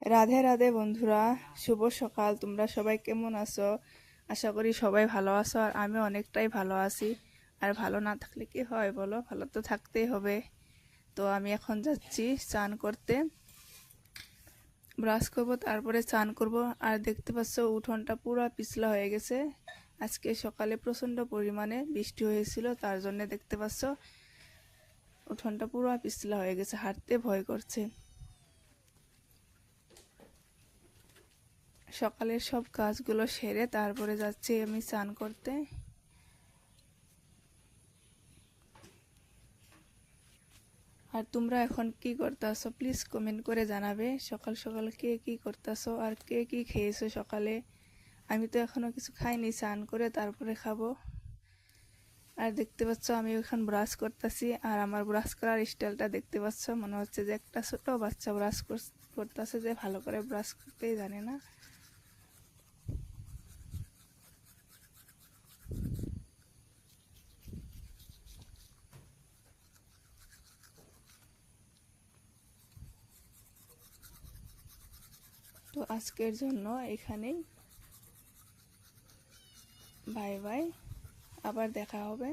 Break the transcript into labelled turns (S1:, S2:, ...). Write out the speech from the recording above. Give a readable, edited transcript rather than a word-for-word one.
S1: রাধে রাধে বন্ধুরা, শুভ সকাল। তোমরা সবাই কেমন আছো? আশা করি সবাই ভালো আছো, আর আমি অনেকটাই ভালো আছি। আর ভালো না থাকলে কি হয় বলো, ভালো তো থাকতেই হবে। তো আমি এখন যাচ্ছি স্নান করতে, ব্রাশ করব, তারপরে স্নান করব। আর দেখতে পাচ্ছ উঠোনটা পুরো পিছলা হয়ে গেছে। আজকে সকালে প্রচণ্ড পরিমাণে বৃষ্টি হয়েছিল, তার জন্য দেখতে পাচ্ছ উঠোনটা পুরো পিছলা হয়ে গেছে, হাঁটতে ভয় করছে। সকালের সব কাজগুলো সেরে তারপরে যাচ্ছি আমি স্নান করতে। আর তোমরা এখন কি করতেছো প্লিজ কমেন্ট করে জানাবে। সকাল সকাল কে কি করতেছো আর কে কি খেয়েছো সকালে? আমি তো এখনো কিছু খাইনি, স্নান করে তারপরে খাবো। আর দেখতে পাচ্ছ আমি এখন ব্রাশ করতেছি, আর আমার ব্রাশ করার স্টাইলটা দেখতে পাচ্ছ, মনে হচ্ছে যে একটা ছোট বাচ্চা ব্রাশ করতেছে, যে ভালো করে ব্রাশ করতেই জানে না। তো আজকের জন্য এখানেই, বাই বাই, আবার দেখা হবে।